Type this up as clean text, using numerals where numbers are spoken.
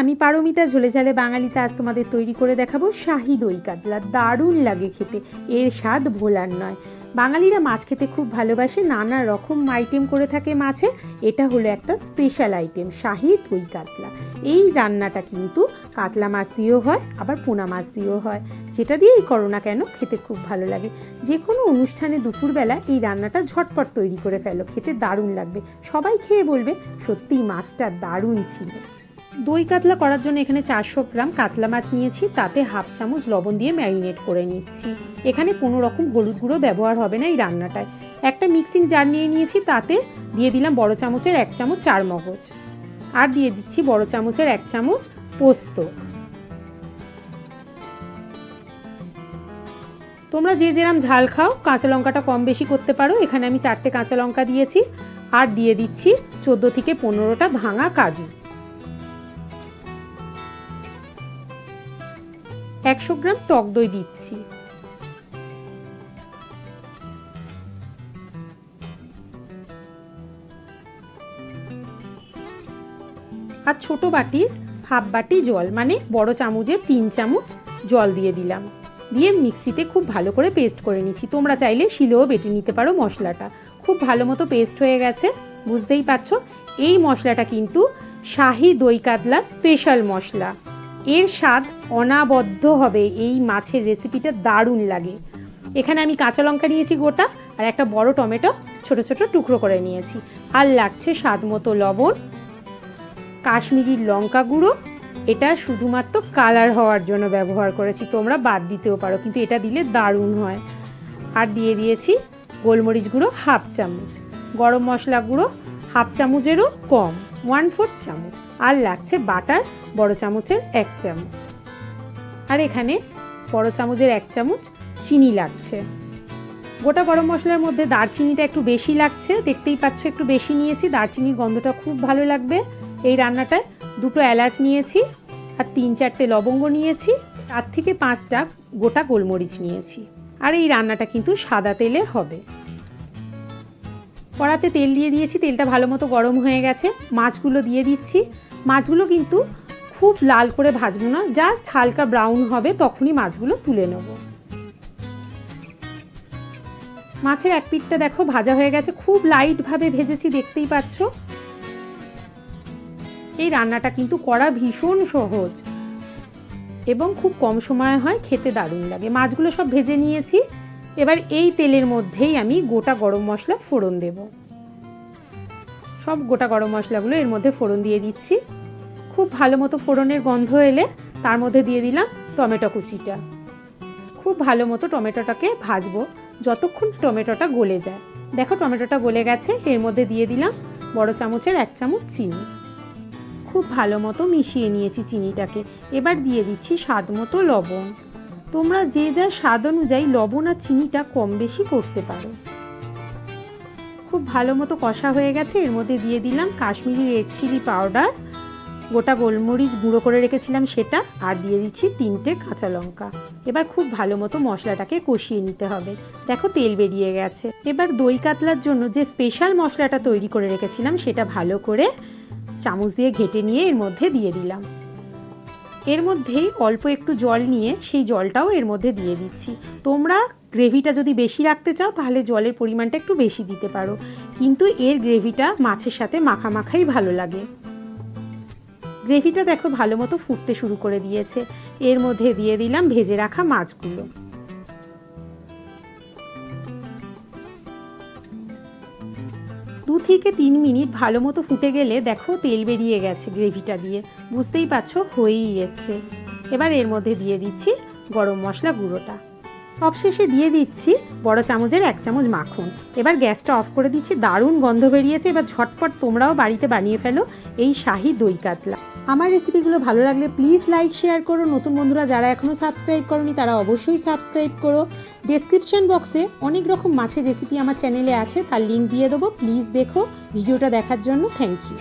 আমি পারমিতা, ঝোলে ঝালে বাঙালিতে আজ তোমাদের তৈরি করে দেখাবো শাহি দই কাতলা। দারুণ লাগে খেতে, এর স্বাদ ভোলার নয়। বাঙালিরা মাছ খেতে খুব ভালোবাসে, নানা রকম আইটেম করে থাকে মাছে। এটা হলো একটা স্পেশাল আইটেম, শাহি দই কাতলা। এই রান্নাটা কিন্তু কাতলা মাছ দিয়েও হয়, আবার পোনা মাছ দিয়েও হয়। যেটা দিয়েই করো না কেন খেতে খুব ভালো লাগে। যে কোনো অনুষ্ঠানে দুপুরবেলা এই রান্নাটা ঝটপট তৈরি করে ফেলো, খেতে দারুণ লাগবে। সবাই খেয়ে বলবে সত্যিই মাছটা দারুণ ছিল। দই কাতলা করার জন্য এখানে 400 গ্রাম কাতলা মাছ নিয়েছি, তাতে হাফ চামচ লবণ দিয়ে ম্যারিনেট করে নিচ্ছি। এখানে কোনো রকম হলুদ গুঁড়ো ব্যবহার হবে না এই রান্নাটায়। একটা মিক্সিং জার নিয়ে নিয়েছি, তাতে দিয়ে দিলাম বড় চামচের 1 চামচ চার মগজ, আর দিয়ে দিচ্ছি বড় চামচের 1 চামচ পোস্ত। তোমরা যে যেরকম ঝাল খাও কাঁচা লঙ্কাটা কম বেশি করতে পারো। এখানে আমি 4টে কাঁচা লঙ্কা দিয়েছি, আর দিয়ে দিচ্ছি 14 থেকে 15টা ভাঙা কাজু। 100 গ্রাম টক দই দিচ্ছি। আর ছোট বাটির হাফ বাটি জল, মানে বড় চামচের 3 চামচ জল দিয়ে দিলাম। দিয়ে মিক্সিতে খুব ভালো করে পেস্ট করে নিচ্ছি। তোমরা চাইলে শিলেও বেটে নিতে পারো মশলাটা। খুব ভালো মতো পেস্ট হয়ে গেছে, বুঝতেই পারছো। এই মশলাটা কিন্তু শাহি দই কাতলা স্পেশাল মশলা। এর স্বাদ অনাবদ্য হবে, এই মাছের রেসিপিটা দারুণ লাগে। এখানে আমি কাঁচা লঙ্কা নিয়েছি গোটা, আর একটা বড় টমেটো ছোট ছোট টুকরো করে নিয়েছি। আর লাগছে স্বাদ মতো লবণ, কাশ্মীরি লঙ্কা গুঁড়ো। এটা শুধুমাত্র কালার হওয়ার জন্য ব্যবহার করেছি, তোমরা বাদ দিতেও পারো, কিন্তু এটা দিলে দারুণ হয়। আর দিয়ে দিয়েছি গোলমরিচ গুঁড়ো হাফ চামচ, গরম মশলা গুঁড়ো হাফ চামচেরও কম, 1/4 চামচ। আর লাগছে বাটার বড় চামচের 1 চামচ। আর এখানে বড় চামচের 1 চামচ চিনি লাগছে। গোটা গরম মশলার মধ্যে দারচিনিটা একটু বেশি লাগছে, দেখতেই পাচ্ছ একটু বেশি নিয়েছি। দারচিনির গন্ধটা খুব ভালো লাগবে এই রান্নাটায়। 2টো এলাচ নিয়েছি, আর 3-4টে লবঙ্গ নিয়েছি, 4 থেকে 5টা গোটা গোলমরিচ নিয়েছি। আর এই রান্নাটা কিন্তু সাদা তেলে হবে। কড়াতে তেল দিয়ে দিয়েছি, তেলটা ভালো মতো গরম হয়ে গেছে। মাছগুলো দিয়ে দিচ্ছি। মাছগুলো কিন্তু খুব লাল করে ভাজবো না, জাস্ট হালকা ব্রাউন হবে, তখনই মাছগুলো তুলে নেব। মাছের এক পিঠটা দেখো ভাজা হয়ে গেছে, খুব লাইটভাবে ভেজেছি, দেখতেই পাচ্ছ। এই রান্নাটা কিন্তু করা ভীষণ সহজ এবং খুব কম সময়ে হয়, খেতে দারুণ লাগে। মাছগুলো সব ভেজে নিয়েছি। এবার এই তেলের মধ্যেই আমি গোটা গরম মশলা ফোড়ন দেব। সব গোটা গরম মশলাগুলো এর মধ্যে ফোড়ন দিয়ে দিচ্ছি। খুব ভালো মতো ফোড়নের গন্ধ এলে তার মধ্যে দিয়ে দিলাম টমেটো কুচিটা। খুব ভালো মতো টমেটোটাকে ভাজবো যতক্ষণ টমেটোটা গলে যায়। দেখো টমেটোটা গলে গেছে, এর মধ্যে দিয়ে দিলাম বড় চামচের 1 চামচ চিনি। খুব ভালো মতো মিশিয়ে নিয়েছি চিনিটাকে। এবার দিয়ে দিচ্ছি স্বাদ মতো লবণ। তোমরা যে যা স্বাদ অনুযায়ী লবণ আর চিনিটা কম বেশি করতে পারো। খুব ভালো মতো কষা হয়ে গেছে, এর মধ্যে দিয়ে দিলাম কাশ্মীরি রেড চিলি পাউডার, গোটা গোলমরিচ গুঁড়ো করে রেখেছিলাম সেটা, আর দিয়ে দিচ্ছি 3টে কাঁচা লঙ্কা। এবার খুব ভালো মতো মশলাটাকে কষিয়ে নিতে হবে। দেখো তেল বেরিয়ে গেছে। এবার দই কাতলার জন্য যে স্পেশাল মশলাটা তৈরি করে রেখেছিলাম সেটা ভালো করে চামচ দিয়ে ঘেটে নিয়ে এর মধ্যে দিয়ে দিলাম। এর মধ্যেই অল্প একটু জল নিয়ে সেই জলটাও এর মধ্যে দিয়ে দিচ্ছি। তোমরা গ্রেভিটা যদি বেশি রাখতে চাও তাহলে জলের পরিমাণটা একটু বেশি দিতে পারো, কিন্তু এর গ্রেভিটা মাছের সাথে মাখা মাখাই ভালো লাগে। গ্রেভিটা দেখো ভালো মতো ফুটতে শুরু করে দিয়েছে। এর মধ্যে দিয়ে দিলাম ভেজে রাখা মাছগুলো। 2 থেকে 3 মিনিট ভালো মতো ফুটে গেলে দেখো তেল বেরিয়ে গেছে গ্রেভিটা দিয়ে, বুঝতেই পারছো হয়েই এসছে। এবার এর মধ্যে দিয়ে দিচ্ছি গরম মশলা গুঁড়োটা। সবশেষে দিয়ে দিচ্ছি বড় চামচের 1 চামচ মাখন। এবার গ্যাসটা অফ করে দিচ্ছি, দারুণ গন্ধ বেরিয়েছে। এবার ঝটপট তোমরাও বাড়িতে বানিয়ে ফেলো এই শাহি দই কাতলা। আমার রেসিপিগুলো ভালো লাগলে প্লিজ লাইক শেয়ার করো। নতুন বন্ধুরা যারা এখনও সাবস্ক্রাইব করোনি তারা অবশ্যই সাবস্ক্রাইব করো। ডেসক্রিপশন বক্সে অনেক রকম মাছের রেসিপি আমার চ্যানেলে আছে, তার লিঙ্ক দিয়ে দেবো, প্লিজ দেখো। ভিডিওটা দেখার জন্য থ্যাংক ইউ।